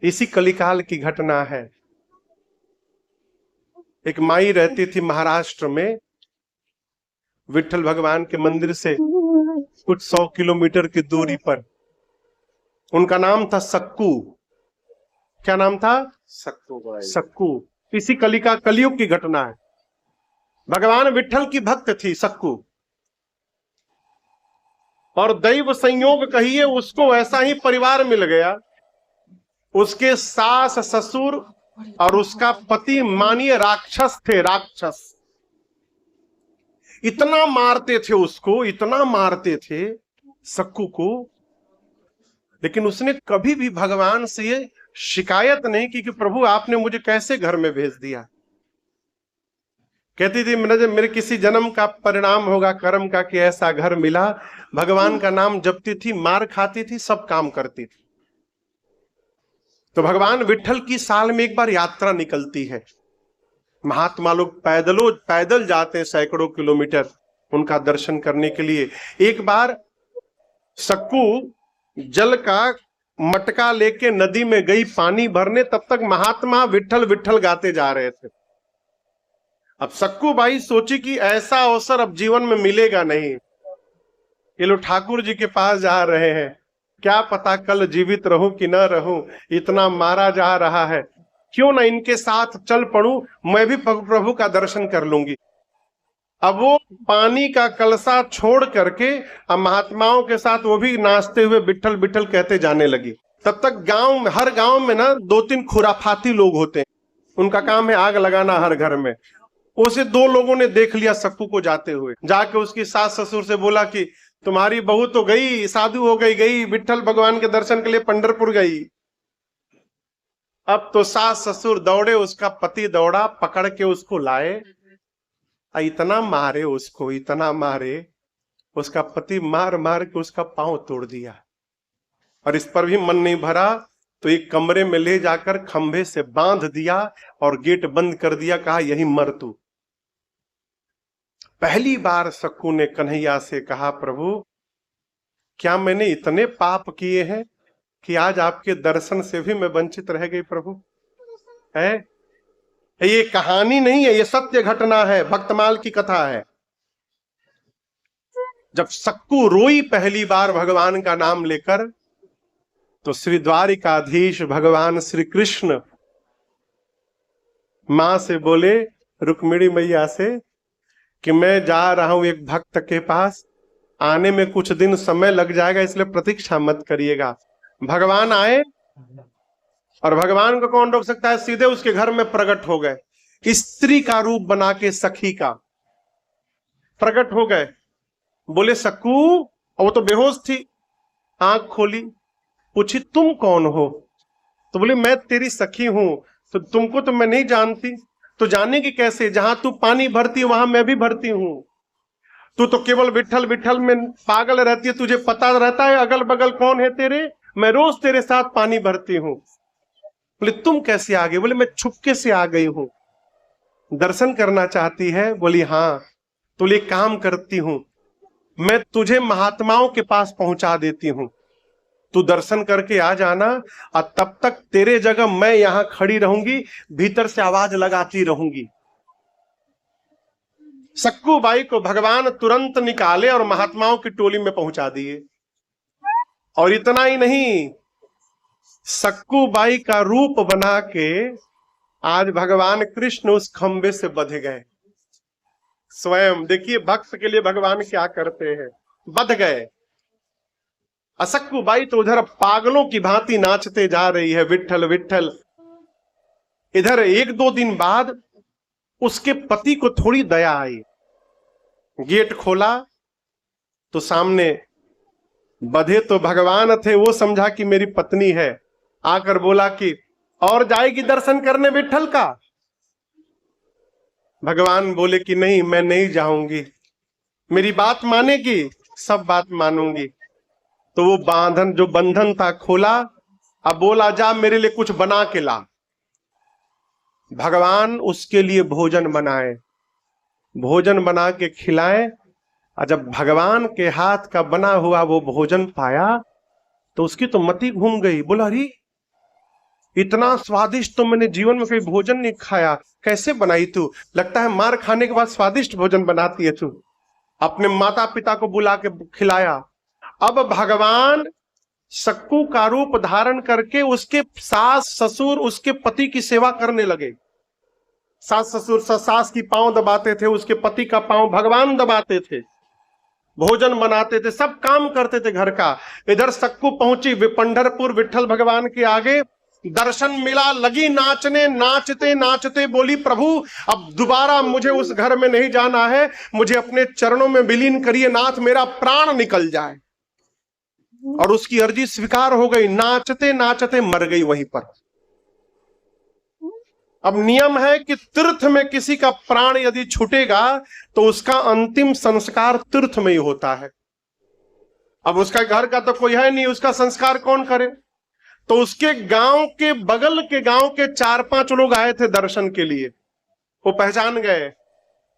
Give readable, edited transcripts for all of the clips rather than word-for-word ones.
इसी कलिकाल की घटना है। एक माई रहती थी महाराष्ट्र में, विठल भगवान के मंदिर से कुछ 100 किलोमीटर की दूरी पर। उनका नाम था सक्कू। क्या नाम था? सक्कू। इसी कलयुग की घटना है। भगवान विठल की भक्त थी सक्कू, और दैव संयोग कहिए उसको ऐसा ही परिवार मिल गया। उसके सास ससुर और उसका पति मानिए राक्षस थे, राक्षस। इतना मारते थे उसको, इतना मारते थे सक्कू को, लेकिन उसने कभी भी भगवान से ये शिकायत नहीं की कि प्रभु आपने मुझे कैसे घर में भेज दिया। कहती थी मेरे किसी जन्म का परिणाम होगा कर्म का कि ऐसा घर मिला। भगवान का नाम जपती थी, मार खाती थी, सब काम करती थी। तो भगवान विठल की साल में एक बार यात्रा निकलती है। महात्मा लोग पैदल जाते हैं सैकड़ों किलोमीटर उनका दर्शन करने के लिए। एक बार सक्कू जल का मटका लेके नदी में गई पानी भरने, तब तक महात्मा विठल विठल गाते जा रहे थे। अब सक्कू बाई सोची कि ऐसा अवसर अब जीवन में मिलेगा नहीं, ये लोग ठाकुर जी के पास जा रहे हैं, क्या पता कल जीवित रहूं कि ना रहूं, इतना मारा जा रहा है, क्यों ना इनके साथ चल पड़ूं, मैं भी प्रभु का दर्शन कर लूंगी। अब वो पानी का कलसा छोड़ करके अब महात्माओं के साथ वो भी नाचते हुए बिठल बिठल कहते जाने लगी। तब तक गांव में, हर गांव में ना 2-3 खुराफाती लोग होते हैं, उनका काम है आग लगाना हर घर में। उसे 2 लोगों ने देख लिया सक्कू को जाते हुए, जाके उसकी सास ससुर से बोला कि तुम्हारी बहू तो गई, साधु हो गई विठल भगवान के दर्शन के लिए पंढरपुर गई। अब तो सास ससुर दौड़े, उसका पति दौड़ा, पकड़ के उसको लाए, इतना मारे उसको, इतना मारे, उसका पति मार मार के उसका पांव तोड़ दिया। और इस पर भी मन नहीं भरा तो एक कमरे में ले जाकर खंभे से बांध दिया और गेट बंद कर दिया, कहा यही मर तू। पहली बार सक्कू ने कन्हैया से कहा प्रभु क्या मैंने इतने पाप किए हैं कि आज आपके दर्शन से भी मैं वंचित रह गई प्रभु? है ये कहानी नहीं है, ये सत्य घटना है, भक्तमाल की कथा है। जब सक्कू रोई पहली बार भगवान का नाम लेकर, तो श्री द्वारिकाधीश भगवान श्री कृष्ण मां से बोले, रुक्मिणी मैया से, कि मैं जा रहा हूं एक भक्त के पास, आने में कुछ दिन समय लग जाएगा, इसलिए प्रतीक्षा मत करिएगा। भगवान आए, और भगवान को कौन रोक सकता है, सीधे उसके घर में प्रकट हो गए, स्त्री का रूप बना के सखी का प्रकट हो गए। बोले सक्कू, और वो तो बेहोश थी, आंख खोली, पूछी तुम कौन हो? तो बोले मैं तेरी सखी हूं। तो तुमको तो मैं नहीं जानती। तो जानेगी कैसे, जहां तू पानी भरती वहां मैं भी भरती हूं। तू तो केवल विठल विठल में पागल रहती है, तुझे पता रहता है अगल बगल कौन है तेरे, मैं रोज तेरे साथ पानी भरती हूं। बोले तुम कैसे आ गई? बोले मैं छुपके से आ गई हूं। दर्शन करना चाहती है? बोली हाँ। तो ले काम करती हूं, मैं तुझे महात्माओं के पास पहुंचा देती हूं, तू दर्शन करके आ जाना, और तब तक तेरे जगह मैं यहां खड़ी रहूंगी, भीतर से आवाज लगाती रहूंगी। सक्कू बाई को भगवान तुरंत निकाले और महात्माओं की टोली में पहुंचा दिए। और इतना ही नहीं, सक्कू बाई का रूप बना के आज भगवान कृष्ण उस खंबे से बंध गए। स्वयं देखिए भक्त के लिए भगवान क्या करते हैं, बंध गए। सक्कू बाई तो उधर पागलों की भांति नाचते जा रही है, विठल विठल। इधर 1-2 दिन बाद उसके पति को थोड़ी दया आई, गेट खोला तो सामने बधे तो भगवान थे, वो समझा कि मेरी पत्नी है, आकर बोला कि और जाएगी दर्शन करने विठल का? भगवान बोले कि नहीं, मैं नहीं जाऊंगी, मेरी बात मानेगी? सब बात मानूंगी। तो वो बंधन था खोला, अब बोला जा मेरे लिए कुछ बना के ला। भगवान उसके लिए भोजन बनाए, भोजन बना के खिलाए। और जब भगवान के हाथ का बना हुआ वो भोजन पाया तो उसकी तो मति घूम गई। बोला अरे इतना स्वादिष्ट तो मैंने जीवन में कभी भोजन नहीं खाया, कैसे बनाई तू? लगता है मार खाने के बाद स्वादिष्ट भोजन बनाती है तू। अपने माता पिता को बुला के खिलाया। अब भगवान सक्कू का रूप धारण करके उसके सास ससुर उसके पति की सेवा करने लगे। सास ससुर सास की पांव दबाते थे, उसके पति का पांव भगवान दबाते थे, भोजन बनाते थे, सब काम करते थे घर का। इधर सक्कू पहुंची पंढरपुर विठल भगवान के आगे, दर्शन मिला, लगी नाचने, नाचते नाचते बोली प्रभु अब दोबारा मुझे उस घर में नहीं जाना है, मुझे अपने चरणों में विलीन करिए नाथ, मेरा प्राण निकल जाए। और उसकी अर्जी स्वीकार हो गई, नाचते नाचते मर गई वहीं पर। अब नियम है कि तीर्थ में किसी का प्राण यदि छूटेगा तो उसका अंतिम संस्कार तीर्थ में ही होता है। अब उसका घर का तो कोई है नहीं, उसका संस्कार कौन करे? तो उसके गांव के बगल के गांव के 4-5 लोग आए थे दर्शन के लिए। वो पहचान गए,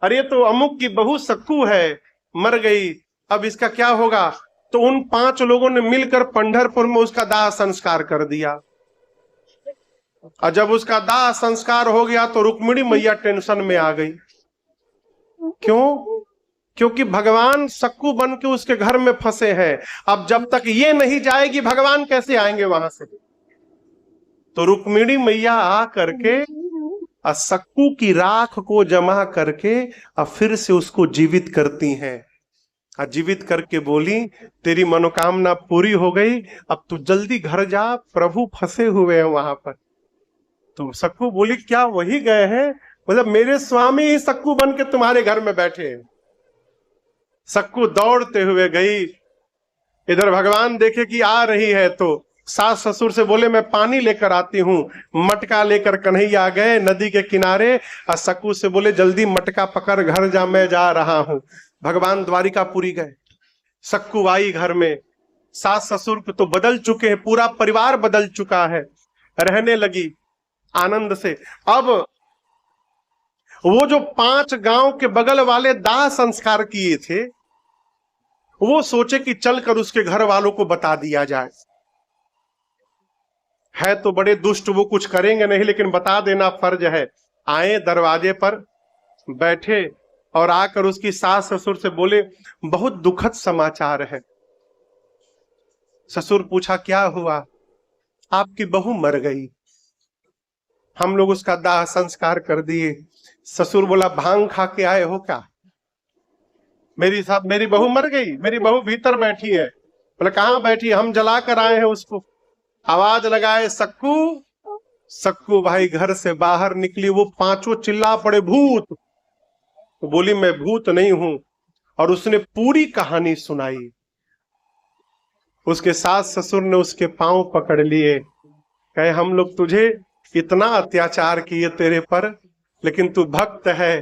अरे तो अमुक की बहू सक्कू है, मर गई, अब इसका क्या होगा? तो उन 5 लोगों ने मिलकर पंढरपुर में उसका दाह संस्कार कर दिया। और जब उसका दाह संस्कार हो गया तो रुक्मिणी मैया टेंशन में आ गई। क्यों? क्योंकि भगवान सक्कू बन के उसके घर में फंसे हैं। अब जब तक ये नहीं जाएगी भगवान कैसे आएंगे वहां से? तो रुक्मिणी मैया आ करके सक्कू की राख को जमा करके अब फिर से उसको जीवित करती हैं। जीवित करके बोली तेरी मनोकामना पूरी हो गई, अब तू जल्दी घर जा, प्रभु फंसे हुए हैं वहां पर। तो सक्कू बोली क्या वही गए हैं? मतलब मेरे स्वामी ही सक्कू बन के तुम्हारे घर में बैठे हैं। सक्कू दौड़ते हुए गई, इधर भगवान देखे कि आ रही है तो सास ससुर से बोले मैं पानी लेकर आती हूँ। मटका लेकर कन्हैया गए नदी के किनारे, और सक्कू से बोले जल्दी मटका पकड़ घर जा, मैं जा रहा हूं। भगवान द्वारिकापुरी गए, सक्कू आई घर में, सास ससुर तो बदल चुके हैं, पूरा परिवार बदल चुका है, रहने लगी आनंद से। अब वो जो 5 गांव के बगल वाले दाह संस्कार किए थे, वो सोचे कि चलकर उसके घर वालों को बता दिया जाए। है तो बड़े दुष्ट, वो कुछ करेंगे नहीं, लेकिन बता देना फर्ज है। आए दरवाजे पर बैठे और आकर उसकी सास ससुर से बोले बहुत दुखद समाचार है। ससुर पूछा क्या हुआ? आपकी बहू मर गई, हम लोग उसका दाह संस्कार कर दिए। ससुर बोला भांग खा के आए हो क्या? मेरी बहू मर गई, मेरी बहू भीतर बैठी है। बोले कहां बैठी? हम जला कर आए हैं उसको। आवाज लगाए सक्कू, सक्कू भाई घर से बाहर निकली। वो 5 चिल्ला पड़े भूत। तो बोली मैं भूत नहीं हूं, और उसने पूरी कहानी सुनाई। उसके सास ससुर ने उसके पांव पकड़ लिए, कहे हम लोग तुझे इतना अत्याचार किए तेरे पर, लेकिन तू भक्त है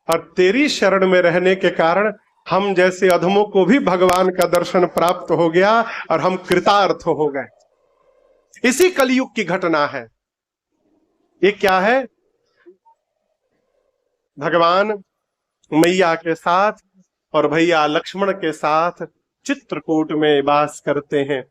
और तेरी शरण में रहने के कारण हम जैसे अधमों को भी भगवान का दर्शन प्राप्त हो गया और हम कृतार्थ हो गए। इसी कलयुग की घटना है। ये क्या है? भगवान मैया के साथ और भैया लक्ष्मण के साथ चित्रकूट में वास करते हैं।